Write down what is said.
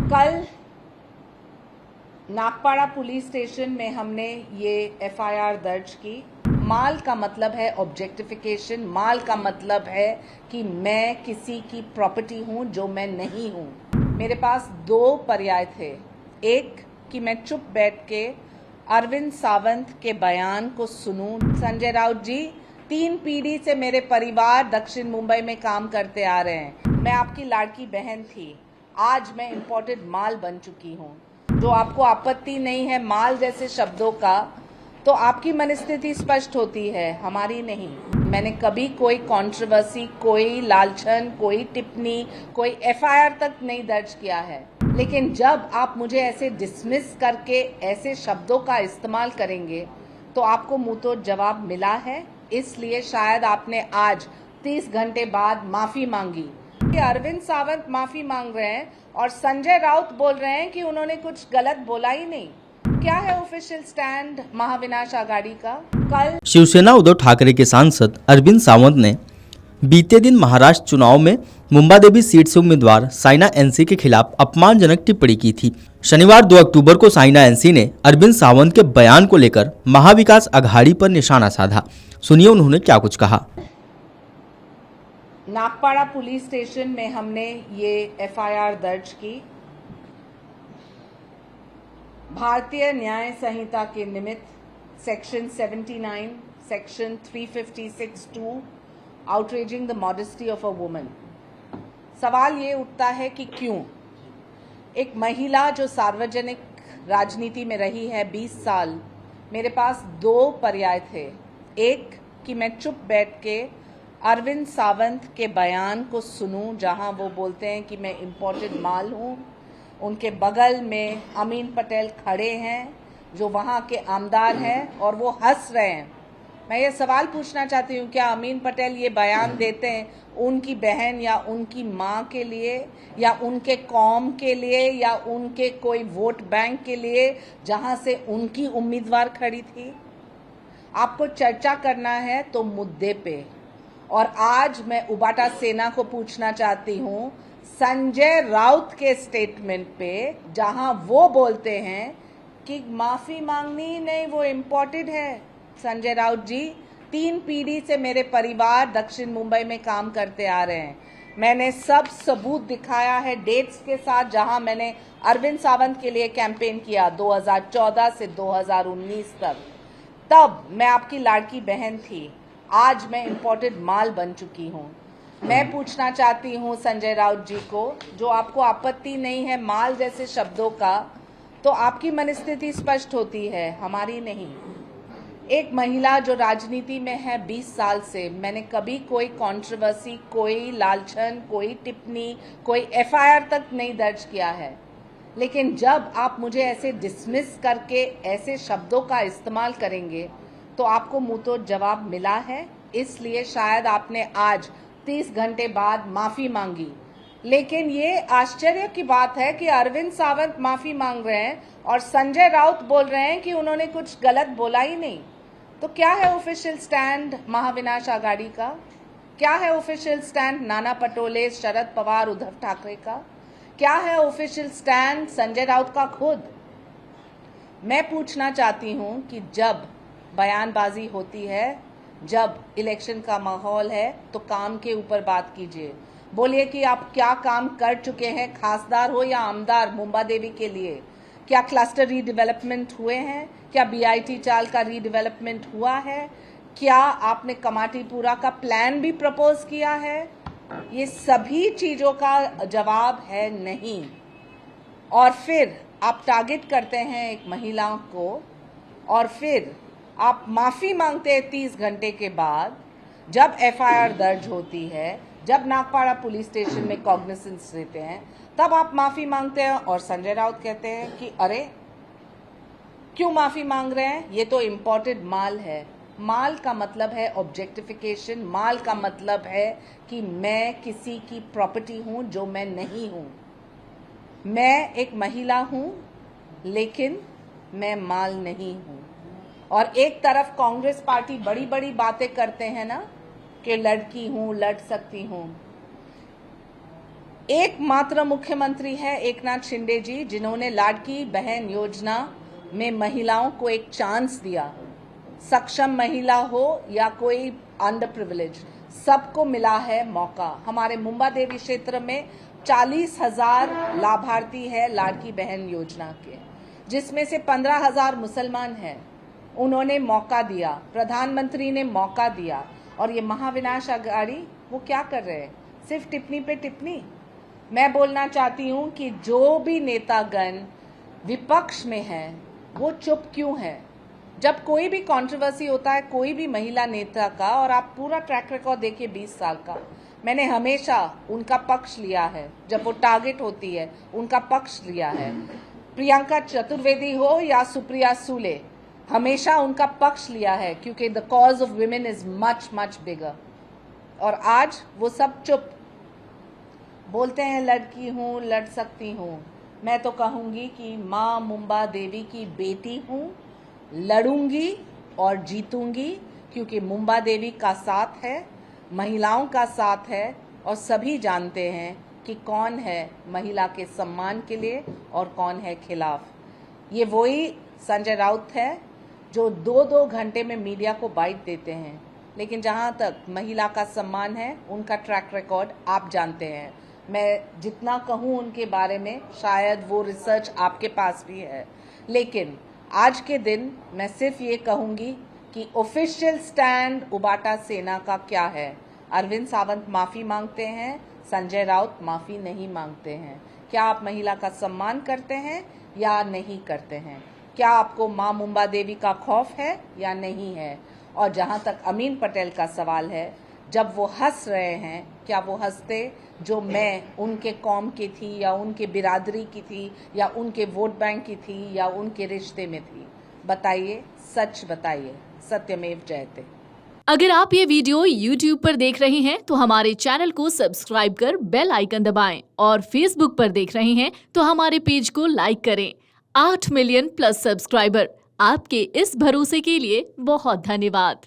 कल Nagpada police station में हमने ये एफआईआर दर्ज की। माल का मतलब है ऑब्जेक्टिफिकेशन, माल का मतलब है कि मैं किसी की प्रॉपर्टी हूं जो मैं नहीं हूं। मेरे पास दो पर्याय थे, एक कि मैं चुप बैठ के अरविंद सावंत के बयान को सुनूं। संजय राउत जी, 3 पीढ़ी से मेरे परिवार दक्षिण मुंबई में काम करते आ रहे हैं। मैं आपकी लाड़की बहन थी, आज मैं इंपोर्टेड माल बन चुकी हूँ। जो आपको आपत्ति नहीं है माल जैसे शब्दों का, तो आपकी मनस्थिति स्पष्ट होती है, हमारी नहीं। मैंने कभी कोई कंट्रोवर्सी, कोई लालछन, कोई टिप्पणी, कोई एफआईआर तक नहीं दर्ज किया है। लेकिन जब आप मुझे ऐसे डिसमिस करके ऐसे शब्दों का इस्तेमाल करेंगे तो आपको मुंहतोड़ जवाब मिला है। इसलिए शायद आपने आज 30 घंटे बाद माफी मांगी। अरविंद सावंत माफी मांग रहे हैं और संजय राउत बोल रहे हैं कि उन्होंने कुछ गलत बोला ही नहीं। क्या है ऑफिशियल स्टैंड महाविनाश आघाड़ी का? कल शिवसेना उद्धव ठाकरे के सांसद अरविंद सावंत ने बीते दिन महाराष्ट्र चुनाव में मुंबादेवी सीट से उम्मीदवार साइना एनसी के खिलाफ अपमानजनक टिप्पणी की थी। शनिवार 2 अक्टूबर को साइना एनसी ने अरविंद सावंत के बयान को लेकर महाविकास अघाड़ी पर निशाना साधा। सुनिए उन्होंने क्या कुछ कहा। नागपाड़ा पुलिस स्टेशन में हमने ये एफआईआर दर्ज की। भारतीय न्याय संहिता के निमित्त section 79, section 356(2) outraging the modesty of a woman. सवाल ये उठता है कि क्यों एक महिला जो सार्वजनिक राजनीति में रही है 20 साल, मेरे पास दो पर्याय थे, एक कि मैं चुप बैठ के अरविंद सावंत के बयान को सुनूं जहां वो बोलते हैं कि मैं इंपोर्टेड माल हूं। उनके बगल में अमीन पटेल खड़े हैं जो वहां के आमदार हैं और वो हंस रहे हैं। मैं ये सवाल पूछना चाहती हूँ, क्या अमीन पटेल ये बयान देते हैं उनकी बहन या उनकी माँ के लिए या उनके कौम के लिए या उनके कोई वोट बैंक के लिए जहां से उनकी उम्मीदवार खड़ी थी? आपको चर्चा करना है तो मुद्दे पे। और आज मैं उबाटा सेना को पूछना चाहती हूं संजय राउत के स्टेटमेंट पे, जहां वो बोलते हैं कि माफी मांगनी ही नहीं, वो इम्पोर्टेड है। संजय राउत जी, 3 पीढ़ी से मेरे परिवार दक्षिण मुंबई में काम करते आ रहे हैं। मैंने सब सबूत दिखाया है डेट्स के साथ, जहां मैंने अरविंद सावंत के लिए कैंपेन किया 2014 से 2019 तक। तब मैं आपकी लाड़की बहन थी, आज मैं इंपोर्टेड माल बन चुकी हूँ। मैं पूछना चाहती हूँ संजय राउत जी को, जो आपको आपत्ति नहीं है माल जैसे शब्दों का, तो आपकी मनस्थिति स्पष्ट होती है, हमारी नहीं। एक महिला जो राजनीति में है 20 साल से, मैंने कभी कोई कंट्रोवर्सी, कोई लालछन, कोई टिप्पणी, कोई एफआईआर तक नहीं दर्ज किया है। लेकिन जब आप मुझे ऐसे डिसमिस करके ऐसे शब्दों का इस्तेमाल करेंगे तो आपको मुंहतोड़ जवाब मिला है। इसलिए शायद आपने आज 30 घंटे बाद माफी मांगी। लेकिन ये आश्चर्य की बात है कि अरविंद सावंत माफी मांग रहे हैं और संजय राउत बोल रहे हैं कि उन्होंने कुछ गलत बोला ही नहीं। तो क्या है ऑफिशियल स्टैंड महाविनाश आघाड़ी का? क्या है ऑफिशियल स्टैंड नाना पटोले, शरद पवार, उद्धव ठाकरे का? क्या है ऑफिशियल स्टैंड संजय राउत का खुद? मैं पूछना चाहती हूं कि जब बयानबाजी होती है, जब इलेक्शन का माहौल है, तो काम के ऊपर बात कीजिए। बोलिए कि आप क्या काम कर चुके हैं, खासदार हो या आमदार मुंबादेवी के लिए। क्या क्लस्टर रीडेवलपमेंट हुए हैं? क्या बीआईटी चाल का रीडेवलपमेंट हुआ है? क्या आपने कमाटीपुरा का प्लान भी प्रपोज किया है? ये सभी चीजों का जवाब है नहीं। और फिर आप टारगेट करते हैं एक महिला को और फिर आप माफी मांगते हैं 30 घंटे के बाद, जब एफआईआर दर्ज होती है, जब नागपाड़ा पुलिस स्टेशन में कॉग्निसेंस लेते हैं, तब आप माफी मांगते हैं। और संजय राउत कहते हैं कि अरे क्यों माफी मांग रहे हैं, ये तो इम्पोर्टेड माल है। माल का मतलब है ऑब्जेक्टिफिकेशन, माल का मतलब है कि मैं किसी की प्रॉपर्टी हूं जो मैं नहीं हूं। मैं एक महिला हूं लेकिन मैं माल नहीं हूं। और एक तरफ कांग्रेस पार्टी बड़ी बड़ी बातें करते हैं ना कि लड़की हूं, लड़ सकती हूं। एकमात्र मुख्यमंत्री है एकनाथ शिंदे जी, जिन्होंने लाडकी बहन योजना में महिलाओं को एक चांस दिया। सक्षम महिला हो या कोई अंडर प्रिविलेज, सबको मिला है मौका। हमारे मुंबा देवी क्षेत्र में 40,000 लाभार्थी है लाडकी बहन योजना के, जिसमें से 15,000 मुसलमान हैं। उन्होंने मौका दिया, प्रधानमंत्री ने मौका दिया, और ये महाविनाश अघाड़ी वो क्या कर रहे हैं? सिर्फ टिप्पणी पे टिप्पणी। मैं बोलना चाहती हूँ कि जो भी नेतागण विपक्ष में है वो चुप क्यों है? जब कोई भी कंट्रोवर्सी होता है कोई भी महिला नेता का, और आप पूरा ट्रैक रिकॉर्ड देखिए 20 साल का, मैंने हमेशा उनका पक्ष लिया है। जब वो टारगेट होती है उनका पक्ष लिया है। प्रियंका चतुर्वेदी हो या सुप्रिया सूले, हमेशा उनका पक्ष लिया है, क्योंकि the cause of women is much much bigger. और आज वो सब चुप बोलते हैं लड़की हूँ, लड़ सकती हूँ। मैं तो कहूँगी कि माँ मुंबा देवी की बेटी हूँ, लड़ूंगी और जीतूंगी, क्योंकि मुंबा देवी का साथ है, महिलाओं का साथ है, और सभी जानते हैं कि कौन है महिला के सम्मान के लिए और कौन है खिलाफ। ये वही संजय राउत है जो 2-2 घंटे में मीडिया को बाइट देते हैं, लेकिन जहाँ तक महिला का सम्मान है उनका ट्रैक रिकॉर्ड आप जानते हैं। मैं जितना कहूँ उनके बारे में शायद वो रिसर्च आपके पास भी है, लेकिन आज के दिन मैं सिर्फ ये कहूँगी कि ऑफिशियल स्टैंड उबाटा सेना का क्या है। अरविंद सावंत माफ़ी मांगते हैं, संजय राउत माफ़ी नहीं मांगते हैं। क्या आप महिला का सम्मान करते हैं या नहीं करते हैं? क्या आपको माँ मुंबा देवी का खौफ है या नहीं है? और जहाँ तक अमीन पटेल का सवाल है, जब वो हंस रहे हैं, क्या वो हंसते जो मैं उनके कौम की थी या उनके बिरादरी की थी या उनके वोट बैंक की थी या उनके रिश्ते में थी? बताइए, सच बताइए। सत्यमेव जयते। अगर आप ये वीडियो YouTube पर देख रहे हैं तो हमारे चैनल को सब्सक्राइब कर बेल आइकन दबाएं, और Facebook पर देख रहे हैं तो हमारे पेज को लाइक करें। 8 मिलियन प्लस सब्सक्राइबर, आपके इस भरोसे के लिए बहुत धन्यवाद।